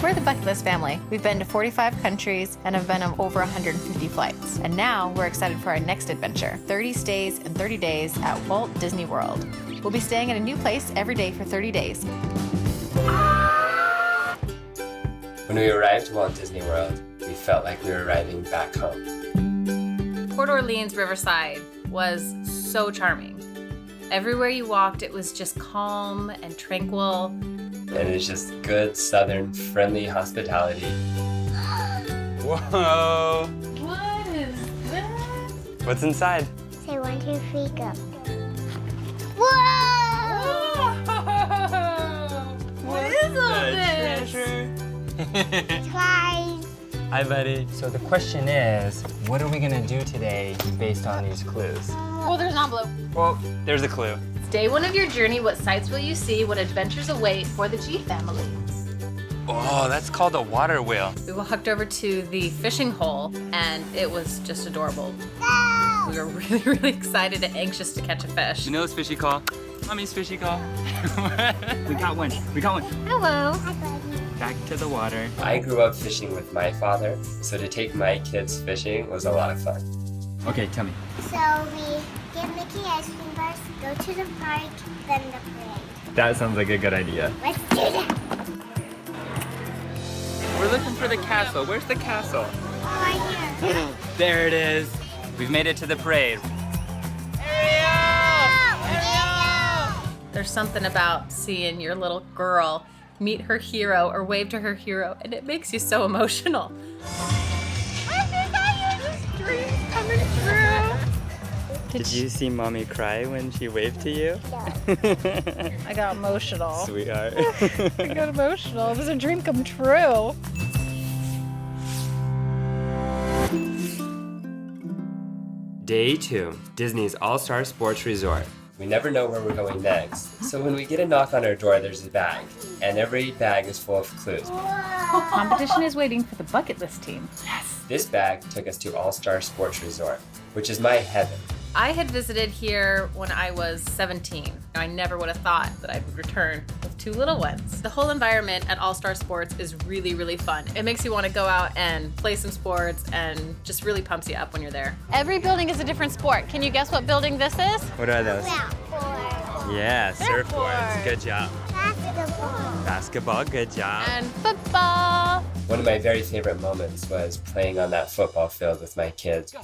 We're the bucket list family. We've been to 45 countries and have been on over 150 flights. And now we're excited for our next adventure, 30 stays and 30 days at Walt Disney World. We'll be staying at a new place every day for 30 days. When we arrived at Walt Disney World, we felt like we were arriving back home. Port Orleans Riverside was so charming. Everywhere you walked, it was just calm and tranquil. And it's just good, southern, friendly hospitality. Whoa! What is that? What's inside? Say 1, 2, 3, go. Whoa! What is all this? Twice. Hi, buddy. So the question is, what are we gonna do today based on these clues? Well, there's an envelope. Well, there's a clue. Day one of your journey, what sights will you see? What adventures await for the G family? Oh, that's called a water wheel. We walked over to the fishing hole, and it was just adorable. We were really, really excited and anxious to catch a fish. You know this fishy call? Mommy's fishy call. We got one. We got one. Hello. Hi, buddy. Back to the water. I grew up fishing with my father, so to take my kids fishing was a lot of fun. Okay, tell me. So we get Mickey ice cream bars, go to the park, then the parade. That sounds like a good idea. Let's do that. We're looking for the castle. Where's the castle? Right here. There it is. We've made it to the parade. There's something about seeing your little girl meet her hero or wave to her hero, and it makes you so emotional. Did you see Mommy cry when she waved to you? I got emotional. Sweetheart. I got emotional. It was a dream come true. Day 2, Disney's All-Star Sports Resort. We never know where we're going next, so when we get a knock on our door, there's a bag, and every bag is full of clues. Competition is waiting for the bucket list team. This bag took us to All-Star Sports Resort, which is my heaven. I had visited here when I was 17. I never would have thought that I would return with 2 little ones. The whole environment at All Star Sports is really, really fun. It makes you want to go out and play some sports and just really pumps you up when you're there. Every building is a different sport. Can you guess what building this is? What are those? Surfboard. Yeah, surfboards. Good job. Basketball. Basketball, good job. And football. One of my very favorite moments was playing on that football field with my kids.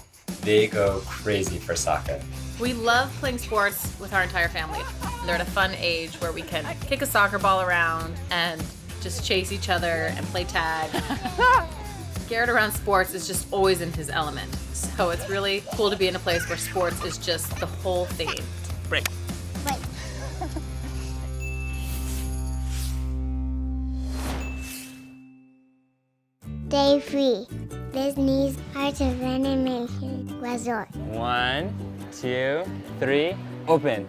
They go crazy for soccer. We love playing sports with our entire family. They're at a fun age where we can kick a soccer ball around and just chase each other and play tag. Garrett around sports is just always in his element. So it's really cool to be in a place where sports is just the whole theme. Break. Wait. Day 3, Disney's Art of Animation Resort. 1, 2, 3, open.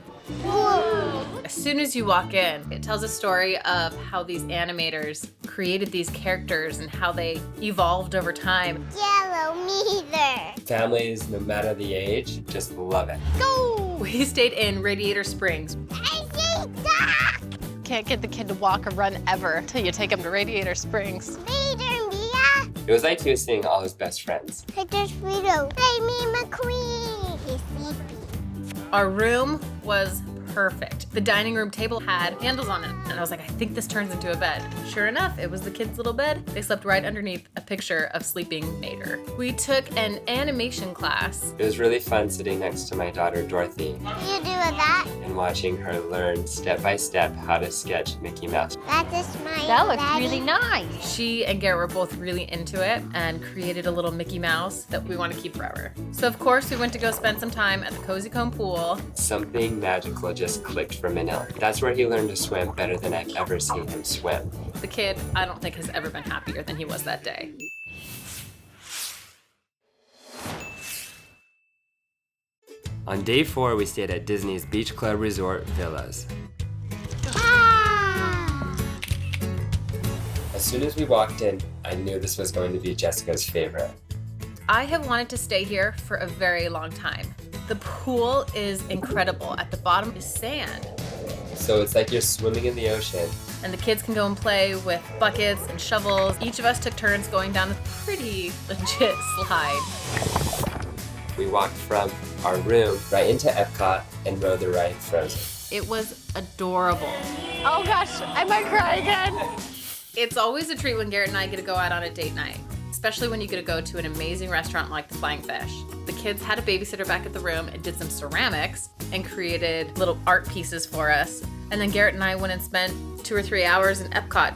As soon as you walk in, it tells a story of how these animators created these characters and how they evolved over time. Yellow meter. Families, no matter the age, just love it. Go! We stayed in Radiator Springs. I see duck. Can't get the kid to walk or run ever until you take him to Radiator Springs. Peter, Mia. It was like he was seeing all his best friends. Peter's Frito. Hey, me, McQueen. He's sleepy. Our room was perfect. The dining room table had handles on it, and I was like, I think this turns into a bed. Sure enough, it was the kids' little bed. They slept right underneath a picture of sleeping Mater. We took an animation class. It was really fun sitting next to my daughter Dorothy What do you do with that? and watching her learn step by step how to sketch Mickey Mouse. That's a smile. That looks Daddy. really nice. She and Garrett were both really into it and created a little Mickey Mouse that we want to keep forever. So of course we went to go spend some time at the Cozy Cone pool. Something magical just clicked for Manila. That's where he learned to swim better than I've ever seen him swim. The kid, I don't think, has ever been happier than he was that day. On day 4, we stayed at Disney's Beach Club Resort Villas. Ah! As soon as we walked in, I knew this was going to be Jessica's favorite. I have wanted to stay here for a very long time. The pool is incredible. At the bottom is sand. So it's like you're swimming in the ocean. And the kids can go and play with buckets and shovels. Each of us took turns going down a pretty legit slide. We walked from our room right into Epcot and rode the ride Frozen. It was adorable. Oh gosh, I might cry again. It's always a treat when Garrett and I get to go out on a date night, especially when you get to go to an amazing restaurant like the Flying Fish. The kids had a babysitter back at the room and did some ceramics and created little art pieces for us. And then Garrett and I went and spent 2 or 3 hours in Epcot.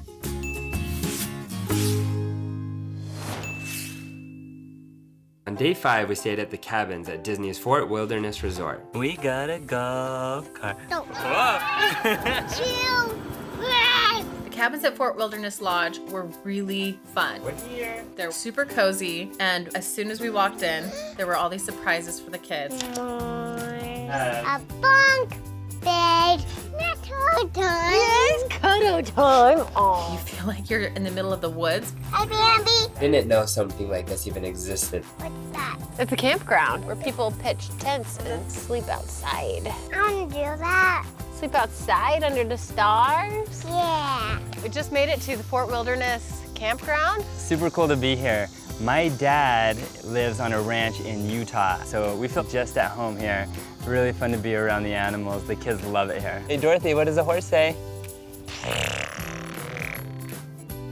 On day 5, we stayed at the cabins at Disney's Fort Wilderness Resort. We got a golf cart. No. Whoa! Chill. The cabins at Fort Wilderness Lodge were really fun. They're super cozy, and as soon as we walked in, there were all these surprises for the kids. A bunk bed. Not cuddle time. Yes, cuddle time. You Oh. feel like you're in the middle of the woods. Hi, Bambi. Didn't know something like this even existed. What's that? It's a campground where people pitch tents and sleep outside. I want to do that. Sleep outside under the stars. Yeah. We just made it to the Fort Wilderness campground. Super cool to be here. My dad lives on a ranch in Utah, so we feel just at home here. Really fun to be around the animals. The kids love it here. Hey Dorothy, what does the horse say?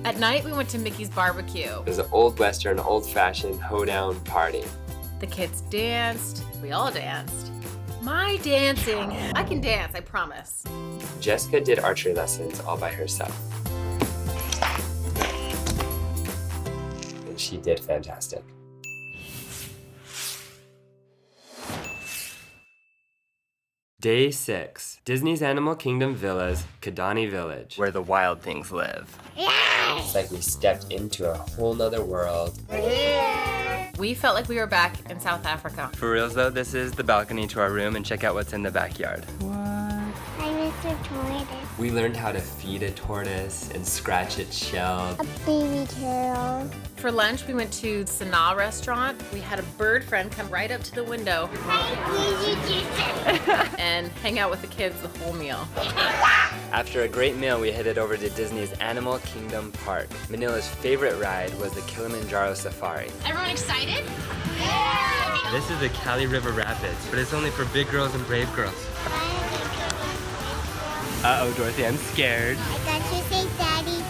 At night, we went to Mickey's Barbecue. It was an old Western, old-fashioned hoedown party. The kids danced. We all danced. My dancing. I can dance, I promise. Jessica did archery lessons all by herself. And she did fantastic. Day 6, Disney's Animal Kingdom Villa's Kidani Village. Where the wild things live. It's like we stepped into a whole nother world. We felt like we were back in South Africa. For reals though, this is the balcony to our room, and check out what's in the backyard. Hi, Mr. Tortoise. We learned how to feed a tortoise and scratch its shell. A baby turtle. For lunch, we went to Sanaa restaurant. We had a bird friend come right up to the window and hang out with the kids the whole meal. After a great meal, we headed over to Disney's Animal Kingdom Park. Manila's favorite ride was the Kilimanjaro Safari. Everyone excited? This is the Cali River Rapids, but it's only for big girls and brave girls. Uh-oh, Dorothy, I'm scared. I got you say, Daddy.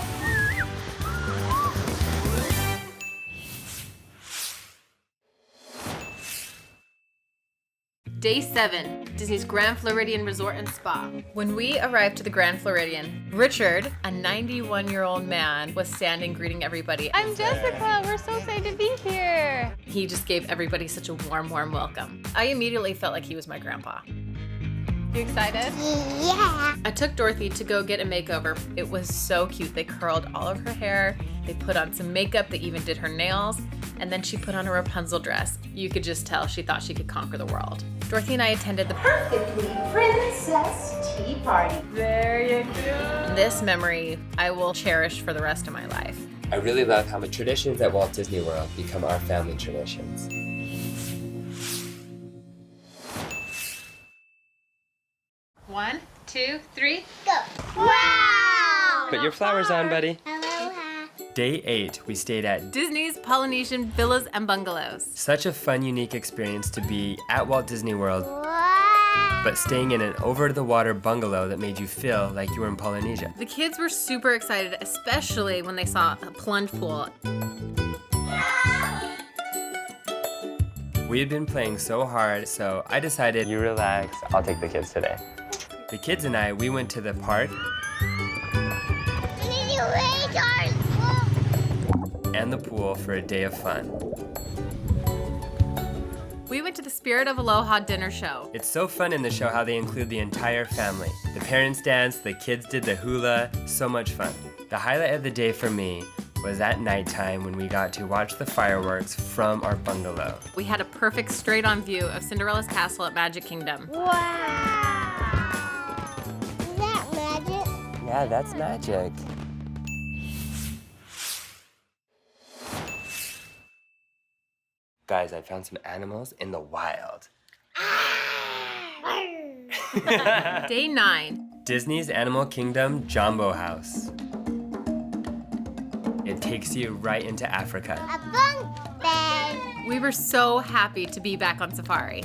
Day 7, Disney's Grand Floridian Resort and Spa. When we arrived to the Grand Floridian, Richard, a 91-year-old man, was standing greeting everybody. I'm Jessica. We're so excited to be here. He just gave everybody such a warm, warm welcome. I immediately felt like he was my grandpa. You excited? Yeah. I took Dorothy to go get a makeover. It was so cute. They curled all of her hair, they put on some makeup, they even did her nails, and then she put on a Rapunzel dress. You could just tell she thought she could conquer the world. Dorothy and I attended the Perfectly Princess Tea Party. There you go. This memory I will cherish for the rest of my life. I really love how the traditions at Walt Disney World become our family traditions. One, two, three. Go. Wow. Put your flowers on, buddy. Aloha. Day 8, we stayed at Disney's Polynesian Villas and Bungalows. such a fun, unique experience to be at Walt Disney World, Wow. but staying in an over-the-water bungalow that made you feel like you were in Polynesia. The kids were super excited, especially when they saw a plunge pool. We had been playing so hard, so I decided You relax, I'll take the kids today. the kids and I, we went to the park We need your radars. and the pool for a day of fun. We went to the Spirit of Aloha dinner show. It's so fun in the show how they include the entire family. The parents danced, the kids did the hula, so much fun. The highlight of the day for me was at nighttime when we got to watch the fireworks from our bungalow. We had a perfect straight-on view of Cinderella's castle at Magic Kingdom. Wow. Is that magic? Yeah, that's magic. Guys, I found some animals in the wild. Day 9, Disney's Animal Kingdom Jumbo House. It takes you right into Africa. A bunk bed. We were so happy to be back on safari.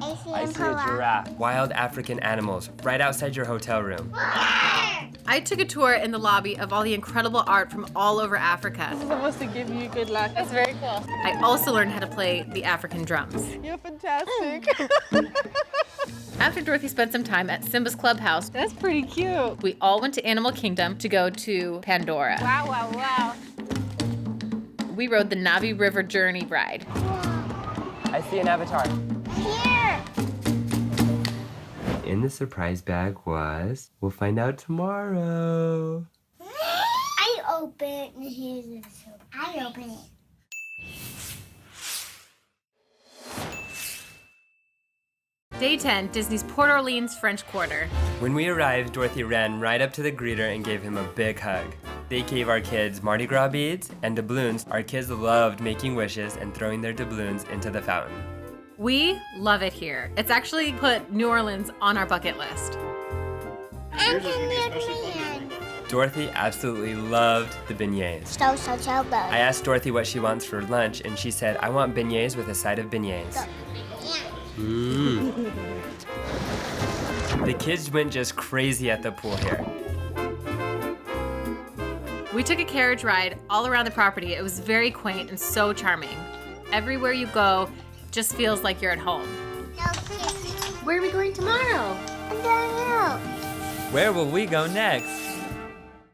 I see a giraffe. Wild African animals right outside your hotel room. I took a tour in the lobby of all the incredible art from all over Africa. Supposed to give you good luck. That's very cool. I also learned how to play the African drums. You're fantastic. After Dorothy spent some time at Simba's clubhouse, That's pretty cute. we all went to Animal Kingdom to go to Pandora. Wow, wow, wow. We rode the Navi River Journey ride. I see an avatar. Here. In the surprise bag was, we'll find out tomorrow. I open it. I open it. Day 10, Disney's Port Orleans French Quarter. When we arrived, Dorothy ran right up to the greeter and gave him a big hug. They gave our kids Mardi Gras beads and doubloons. Our kids loved making wishes and throwing their doubloons into the fountain. We love it here. It's actually put New Orleans on our bucket list. I'm Canadian. Dorothy absolutely loved the beignets. So good. I asked Dorothy what she wants for lunch, and she said, I want beignets with a side of beignets. The kids went just crazy at the pool here. We took a carriage ride all around the property. It was very quaint and so charming. Everywhere you go, just feels like you're at home. No kidding. Where are we going tomorrow? I don't know. Where will we go next?